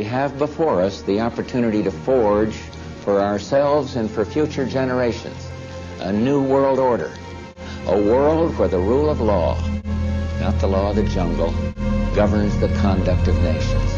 we have before us the opportunity to forge for ourselves and for future generations a new world order, a world where the rule of law, not the law of the jungle, governs the conduct of nations.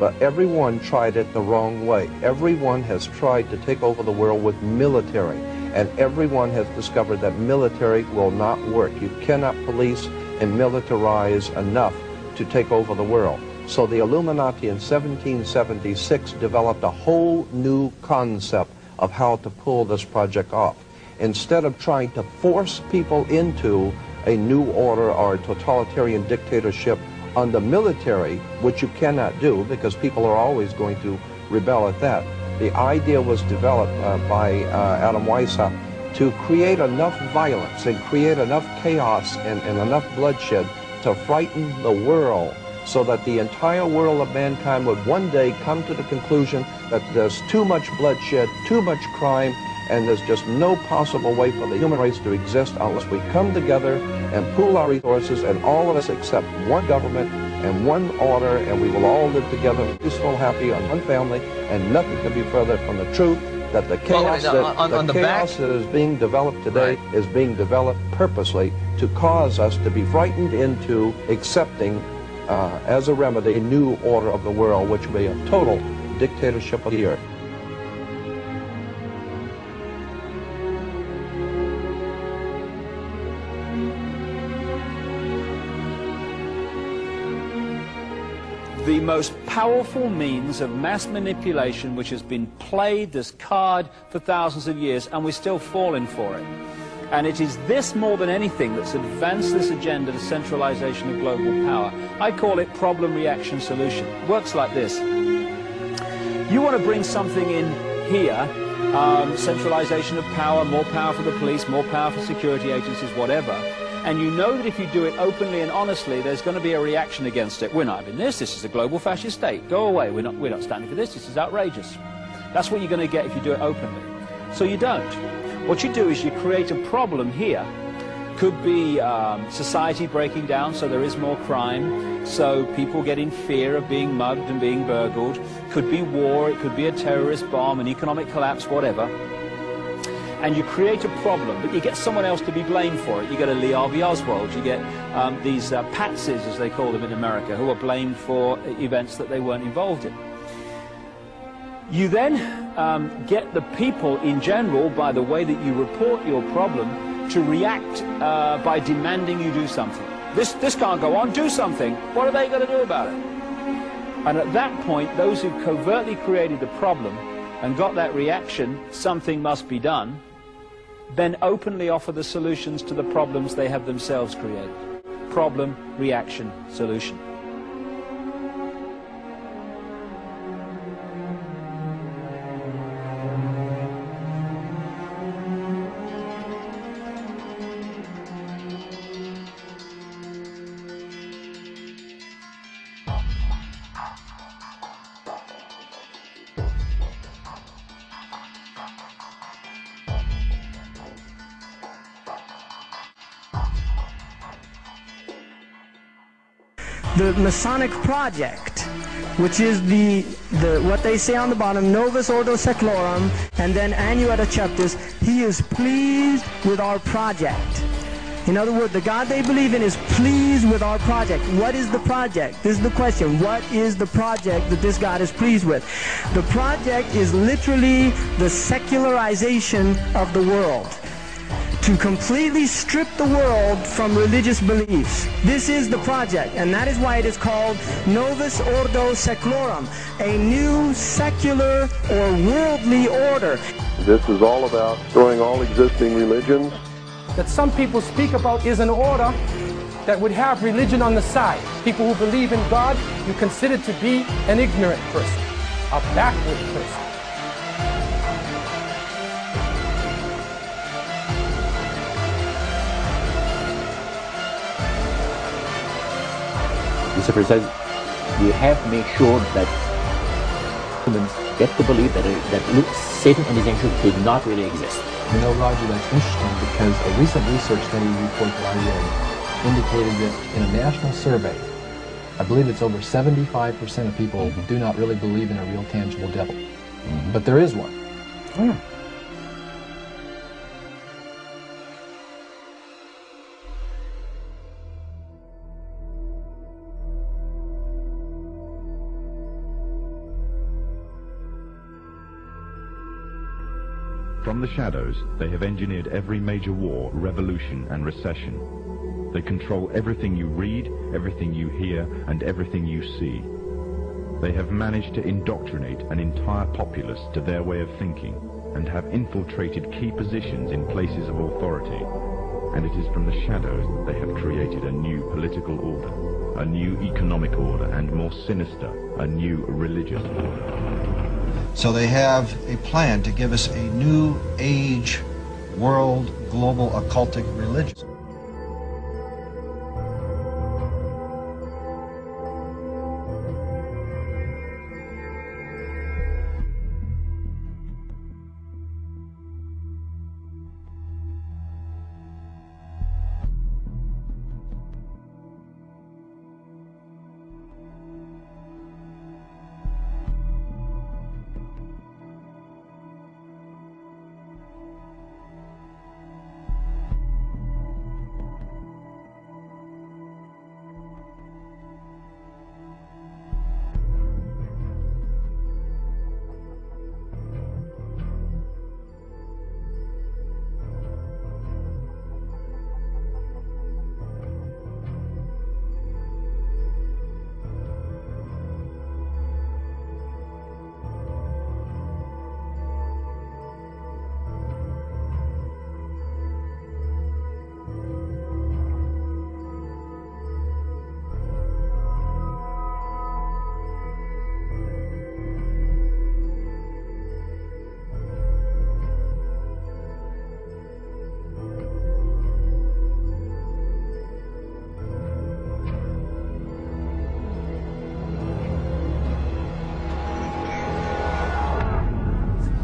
But everyone tried it the wrong way. Everyone has tried to take over the world with military, and everyone has discovered that military will not work. You cannot police and militarize enough to take over the world. So the Illuminati in 1776 developed a whole new concept of how to pull this project off. Instead of trying to force people into a new order or a totalitarian dictatorship on the military, which you cannot do because people are always going to rebel at that. The idea was developed by Adam Weishaupt to create enough violence and create enough chaos and enough bloodshed to frighten the world so that the entire world of mankind would one day come to the conclusion that there's too much bloodshed, too much crime, and there's just no possible way for the human race to exist unless we come together and pool our resources, and all of us accept one government and one order, and we will all live together peaceful, happy, on one family, and nothing could be further from the truth that the chaos, that is being developed today is being developed purposely to cause us to be frightened into accepting as a remedy a new order of the world, which will be a total dictatorship of the earth. The most powerful means of mass manipulation which has been played this card for thousands of years, and we're still falling for it. And it is this more than anything that's advanced this agenda to centralization of global power. I call it problem, reaction, solution. It works like this. You want to bring something in here, centralization of power, more power for the police, more power for security agencies, whatever. And you know that if you do it openly and honestly, there's going to be a reaction against it. We're not having this. This is a global fascist state. Go away. We're not standing for this. This is outrageous. That's what you're going to get if you do it openly. So you don't. What you do is you create a problem here. Could be society breaking down, so there is more crime, so people get in fear of being mugged and being burgled. Could be war. It could be a terrorist bomb, an economic collapse, whatever. And you create a problem, but you get someone else to be blamed for it. You get a Lee Harvey Oswald, you get these patsies, as they call them in America, who are blamed for events that they weren't involved in. You then get the people in general, by the way that you report your problem, to react by demanding you do something. This can't go on, do something. What are they going to do about it? And at that point, those who covertly created the problem and got that reaction, something must be done, then openly offer the solutions to the problems they have themselves created. Problem, reaction, solution. The Masonic Project, which is what they say on the bottom, Novus Ordo Seclorum, and then Annuetta Chapters, he is pleased with our project. In other words, the God they believe in is pleased with our project. What is the project? This is the question. What is the project that this God is pleased with? The project is literally the secularization of the world, to completely strip the world from religious beliefs. This is the project, and that is why it is called Novus Ordo Seclorum, a new secular or worldly order. This is all about destroying all existing religions. That some people speak about is an order that would have religion on the side. People who believe in God, you consider to be an ignorant person, a backward person. Lucifer says, We have to make sure that humans get to believe that Satan and his angels did not really exist. You know, Roger, that's interesting because a recent research study report that I read indicated that in a national survey, I believe it's over 75% of people do not really believe in a real tangible devil. But there is one. From the shadows, they have engineered every major war, revolution, and recession. They control everything you read, everything you hear, and everything you see. They have managed to indoctrinate an entire populace to their way of thinking, and have infiltrated key positions in places of authority. And it is from the shadows that they have created a new political order, a new economic order, and more sinister, a new religious order. So they have a plan to give us a new age, world, global occultic religion.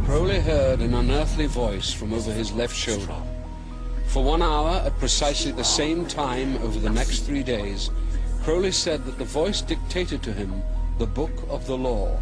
Crowley heard an unearthly voice from over his left shoulder. For 1 hour, at precisely the same time over the next 3 days, Crowley said that the voice dictated to him the book of the law.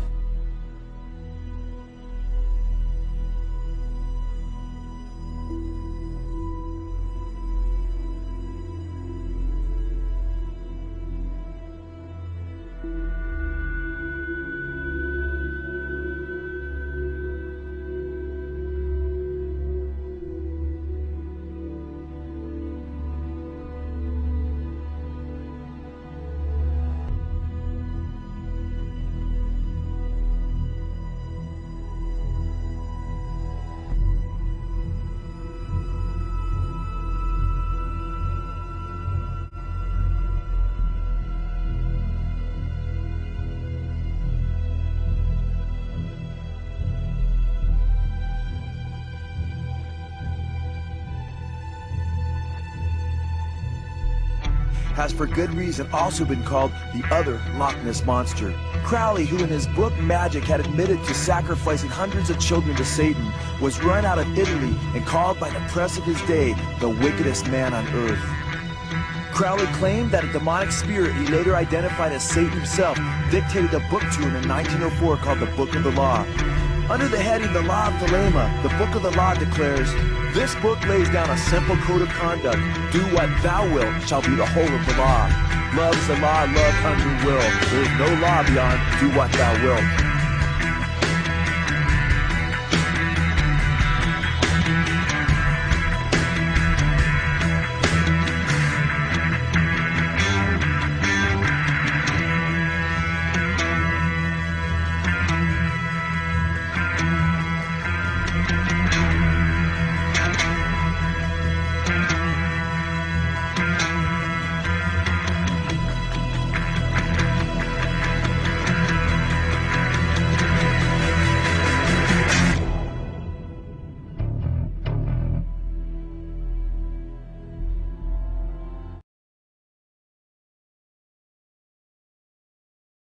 Has for good reason also been called the other Loch Ness Monster. Crowley, who in his book Magic had admitted to sacrificing hundreds of children to Satan, was run out of Italy and called by the press of his day the wickedest man on earth. Crowley claimed that a demonic spirit he later identified as Satan himself dictated a book to him in 1904 called the Book of the Law. Under the heading The Law of Thelema, the Book of the Law declares, "This book lays down a simple code of conduct. Do what thou wilt shall be the whole of the law. Love's the law, love, hunger, will. There is no law beyond do what thou wilt."